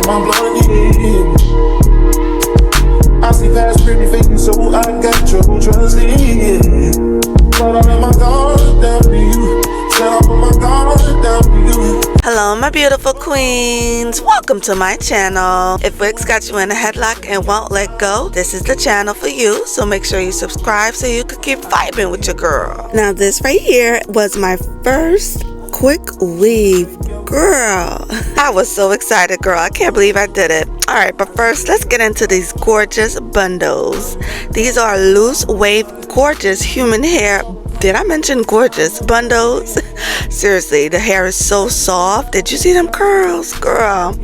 in my blood, yeah. I see past pretty faces, so I got your trust, yeah. But I let my guard down to you. Said I put my guard down to you. Hello my beautiful queens, welcome to my channel. If Wix got you in a headlock and won't let go, this is the channel for you, so make sure you subscribe so you can keep vibing with your girl. Now this right here was my first quick weave, girl. I was so excited, girl. I can't believe I did it. Alright, but first let's get into these gorgeous bundles. These are loose wave gorgeous human hair. Did I mention gorgeous bundles? Seriously, the hair is so soft. Did you see them curls, girl?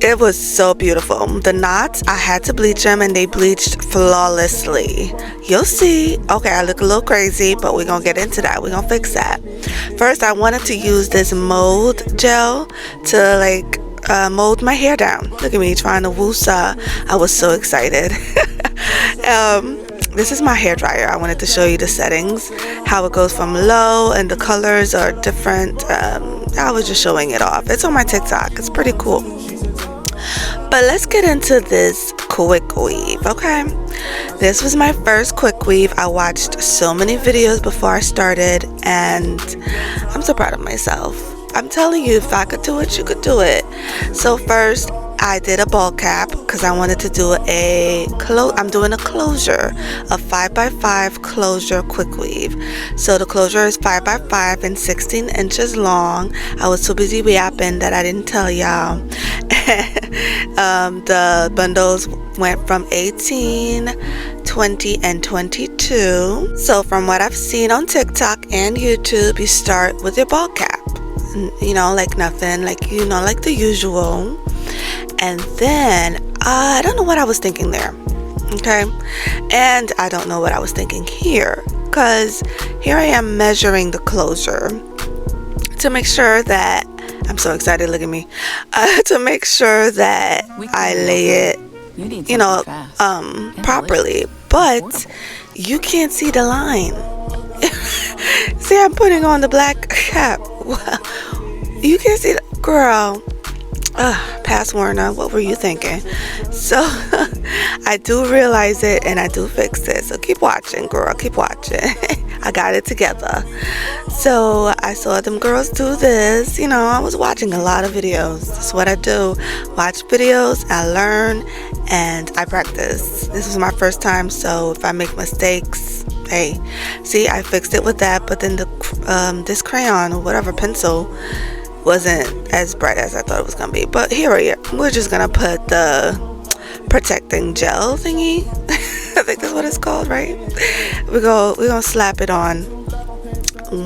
It was so beautiful. The knots, I had to bleach them and they bleached flawlessly. You'll see. Okay, I look a little crazy, but we're gonna get into that. We're gonna fix that. First, I wanted to use this mold gel to mold my hair down. Look at me trying to woosah. I was so excited. This is my hair dryer. I wanted to show you the settings, how it goes from low, and the colors are different. I was just showing it off. It's on my TikTok. It's pretty cool. But let's get into this quick weave, okay? This was my first quick weave. I watched so many videos before I started, and I'm so proud of myself. I'm telling you, if I could do it, you could do it. So first, I did a ball cap because I wanted to do I'm doing a closure, a 5x5 closure quick weave. So the closure is 5x5 and 16 inches long. I was so busy yapping that I didn't tell y'all. The bundles went from 18, 20, and 22. So from what I've seen on TikTok and YouTube, you start with your ball cap. You know, like nothing, like the usual. And then I don't know what I was thinking there, okay? And I don't know what I was thinking here, because here I am measuring the closure to make sure that I'm so excited. Look at me. To make sure that I lay it, properly. But you can't see the line. See, I'm putting on the black cap. You can't see the girl. Past Warner, what were you thinking? So I do realize it and I do fix it. So keep watching, girl. Keep watching. I got it together. So I saw them girls do this. You know, I was watching a lot of videos. That's what I do. Watch videos, I learn, and I practice. This was my first time, so if I make mistakes, hey, see, I fixed it with that. But then this crayon or whatever pencil wasn't as bright as I thought it was gonna be. But here we are. We're just gonna put the protecting gel thingy. I think that's what it's called, right? We're gonna slap it on.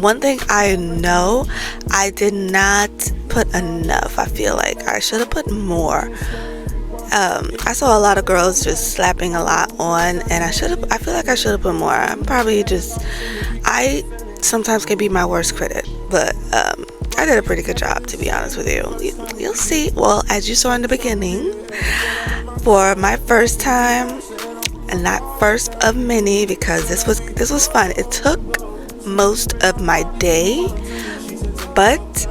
One thing I know, I did not put enough. I feel like I should have put more. I saw a lot of girls just slapping a lot on, and I feel like I should have put more. I sometimes can be my worst critic, but I did a pretty good job, to be honest with you. You'll see. Well, as you saw in the beginning, for my first time, and not first of many, because this was fun. It took most of my day, but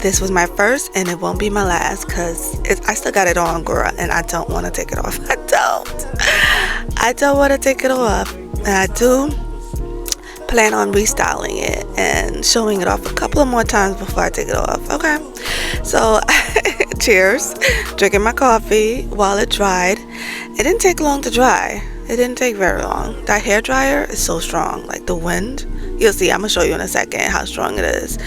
this was my first, and it won't be my last, because I still got it on, girl, and I don't want to take it off. I don't want to take it off, and I do plan on restyling it and showing it off a couple of more times before I take it off. Okay, so cheers. Drinking my coffee while it dried. It didn't take long to dry. It didn't take very long. That hair dryer is so strong, like the wind. You'll see. I'm gonna show you in a second how strong it is.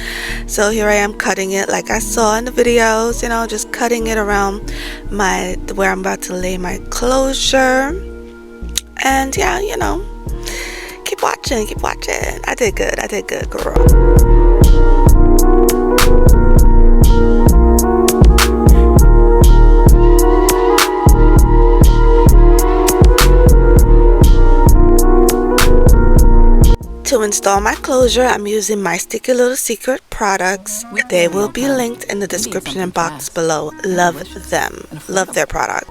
So here I am cutting it like I saw in the videos, you know, just cutting it around where I'm about to lay my closure. And yeah, you know, keep watching. I did good, girl. To install my closure, I'm using my Sticky Little Secret products. They will be linked in the description box below. Love them. Love their products.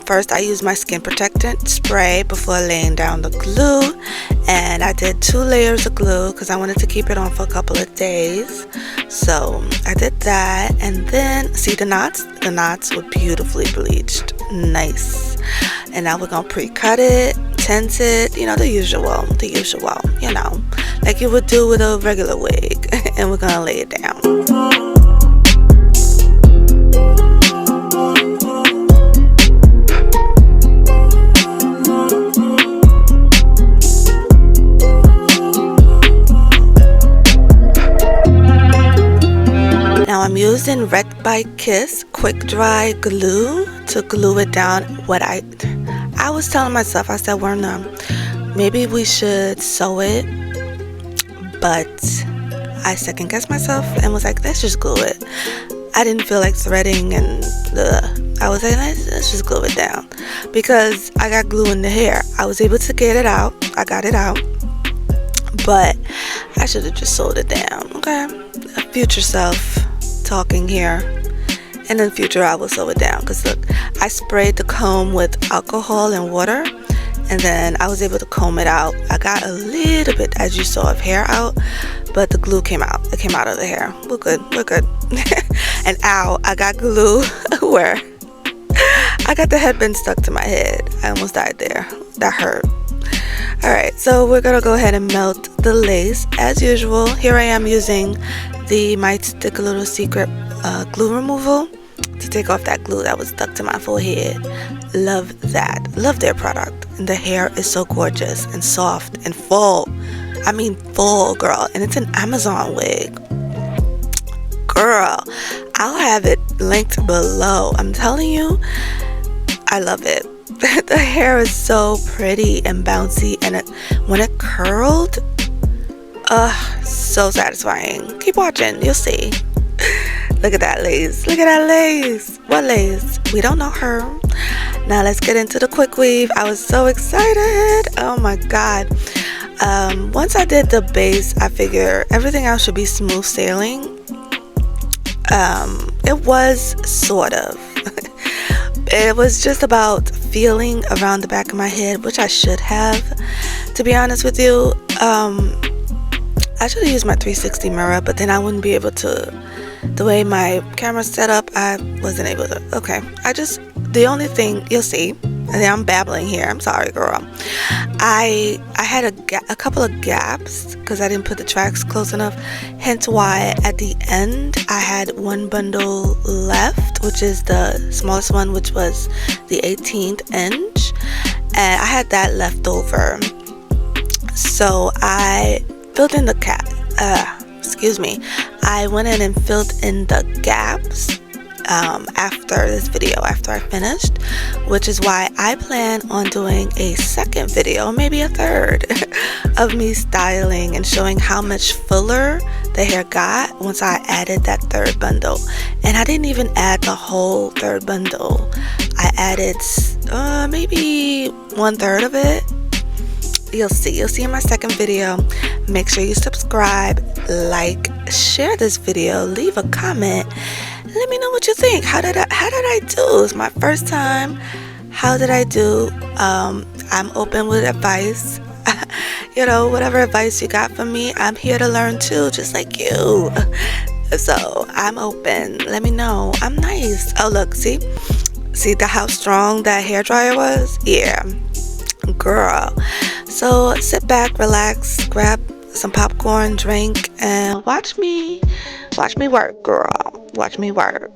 First, I used my skin protectant spray before laying down the glue, and I did 2 layers of glue because I wanted to keep it on for a couple of days. So I did that, and then see the knots? The knots were beautifully bleached. Nice. And now we're gonna pre-cut it, tint it, the usual, like you would do with a regular wig. And we're gonna lay it down. Now I'm using Wrecked by Kiss quick dry glue to glue it down. I was telling myself, I said, Werner, maybe we should sew it, but I second guessed myself and was like, let's just glue it. I didn't feel like threading, and I was like, let's just glue it down, because I got glue in the hair. I was able to get it out. I got it out, but I should have just sewed it down. Okay, future self talking here. And in the future I will sew it down, because look, I sprayed the comb with alcohol and water, and then I was able to comb it out. I got a little bit, as you saw, of hair out, but the glue came out. It came out of the hair. We're good. And ow, I got glue where I got the headband stuck to my head. I almost died there. That hurt. Alright, so we're gonna go ahead and melt the lace as usual. Here I am using the Might Stick a Little Secret glue removal to take off that glue that was stuck to my forehead. Love that. Love their product. And the hair is so gorgeous and soft and full. I mean full, girl. And it's an Amazon wig. Girl, I'll have it linked below. I'm telling you, I love it. The hair is so pretty and bouncy, and when it curled, so satisfying. Keep watching, you'll see. Look at that lace. Look at that lace. What lace? We don't know her. Now let's get into the quick weave. I was so excited. Oh my god. Once I did the base, I figured everything else should be smooth sailing. It was sort of. It was just about feeling around the back of my head, which I should have, to be honest with you. I should have used my 360 mirror, but then I wouldn't be able to. The way my camera's set up, I wasn't able to. Okay, the only thing you'll see, and I'm babbling here, I'm sorry, girl. I had a couple of gaps because I didn't put the tracks close enough, hence why at the end I had one bundle left, which is the smallest one, which was the 18th inch, and I had that left over. So I filled in the I went in and filled in the gaps after this video, after I finished, which is why I plan on doing a second video, maybe a third, of me styling and showing how much fuller the hair got once I added that third bundle. And I didn't even add the whole third bundle. I added maybe 1/3 of it. You'll see in my second video. Make sure you subscribe, like, share this video, leave a comment. Let me know what you think. How did I do? It's my first time. How did I do? I'm open with advice. Whatever advice you got from me, I'm here to learn too, just like you. So I'm open. Let me know. I'm nice. Oh look, see how strong that hair dryer was? Yeah, girl. So sit back, relax, grab some popcorn, drink, and watch me work, girl. Watch me work.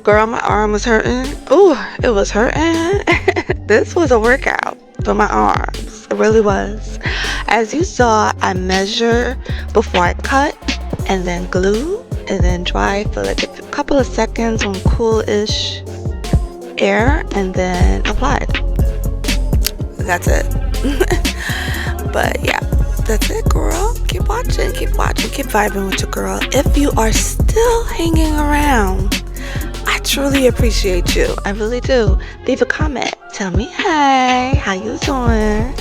Girl, my arm was hurting. Ooh, it was hurting. This was a workout for my arms. It really was. As you saw, I measure before I cut, and then glue, and then dry for like a couple of seconds on cool-ish air, and then apply it. That's it. But yeah, that's it, girl. Keep watching, keep vibing with your girl. If you are still hanging around, I truly appreciate you. I really do. Leave a comment. Tell me, hey, how you doing?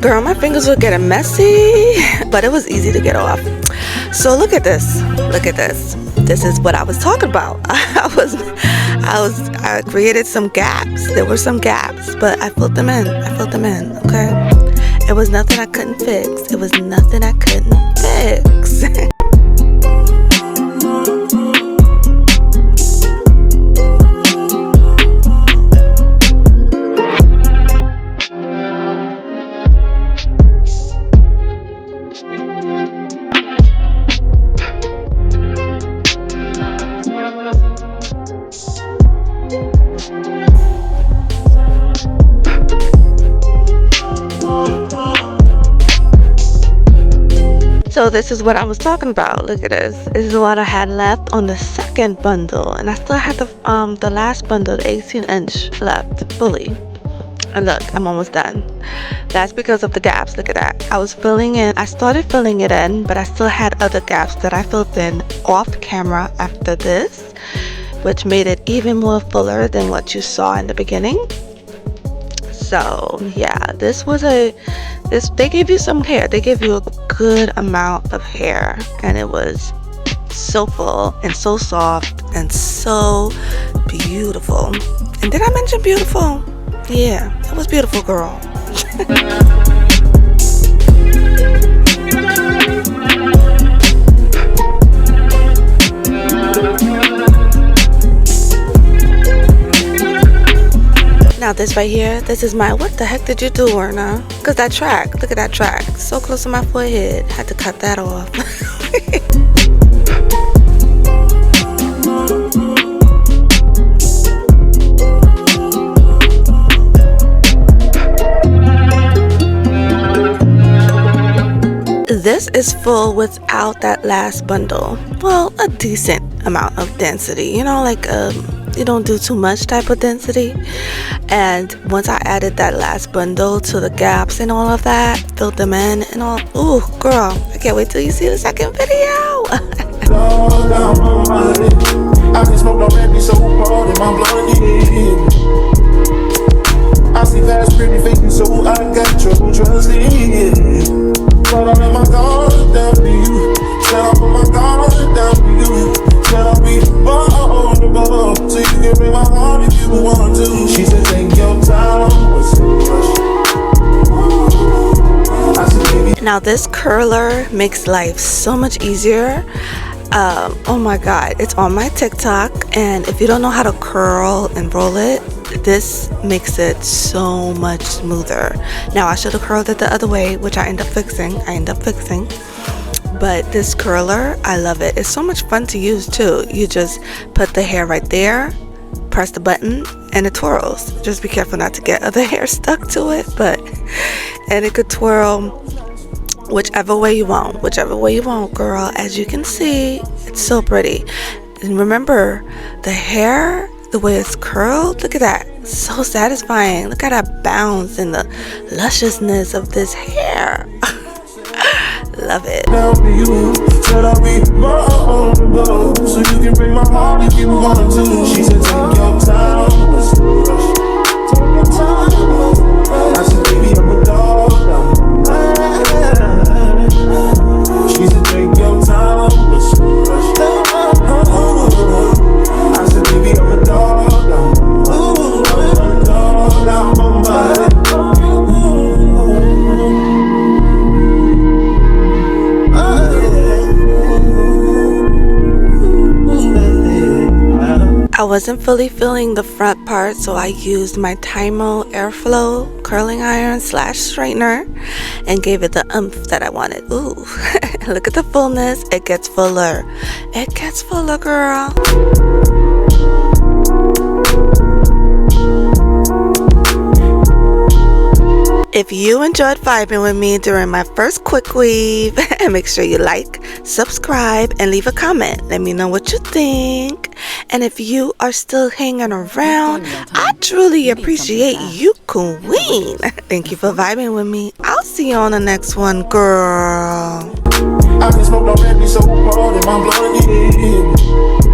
Girl, my fingers were getting messy, but it was easy to get off. So look at this. Look at this. This is what I was talking about. I created some gaps. There were some gaps, but I filled them in. Okay? It was nothing I couldn't fix. It was nothing I couldn't fix. So this is what I was talking about. Look at this. This is what I had left on the second bundle, and I still had the last bundle, the 18-inch left fully. And look, I'm almost done. That's because of the gaps. Look at that. I started filling it in, but I still had other gaps that I filled in off camera after this, which made it even more fuller than what you saw in the beginning. So yeah, they gave you some hair. They gave you a good amount of hair, and it was so full and so soft and so beautiful. And did I mention beautiful? Yeah, it was beautiful, girl. Now this right here, this is my, what the heck did you do, Werner? Because that track, look at that track. So close to my forehead. Had to cut that off. This is full without that last bundle. Well, a decent amount of density. You know, like you don't do too much type of density. And once I added that last bundle to the gaps and all of that, filled them in and all. Ooh, girl, I can't wait till you see the second video. I can smoke no baby so hard in my blood. I see past pretty faking, so I got your trust in. But I let my guard down to you. Said I put my guard down to you. Said I'll be vulnerable, so you can bring my heart if you want to. She said take your time, what's the rush? I said baby. Now this curler makes life so much easier. Oh my god, it's on my TikTok, and if you don't know how to curl and roll it, this makes it so much smoother. Now I should have curled it the other way, which I end up fixing. But this curler, I love it. It's so much fun to use too. You just put the hair right there, press the button, and it twirls. Just be careful not to get other hair stuck to it, and it could twirl whichever way you want, girl. As you can see, it's so pretty. And remember, the hair, the way it's curled, look at that. So satisfying. Look at that bounce and the lusciousness of this hair. Love it. Said I'll be vulnerable, so you can bring my heart if you want to. She said take your time, what's the rush? Take your time. I said baby, I'm a dog. She said take your time, what's the rush? I said baby, I'm a dog. I'm a dog, I'm a body. wasn't fully filling the front part, so I used my Tymo Airflow curling iron / straightener and gave it the oomph that I wanted. Ooh, look at the fullness. It gets fuller. It gets fuller, girl. If you enjoyed vibing with me during my first quick weave, make sure you like, subscribe, and leave a comment. Let me know what you think. And if you are still hanging around, I truly appreciate you, queen. Thank you for vibing with me. I'll see you on the next one, girl. I can smoke no baby so hard in my blood, yeah.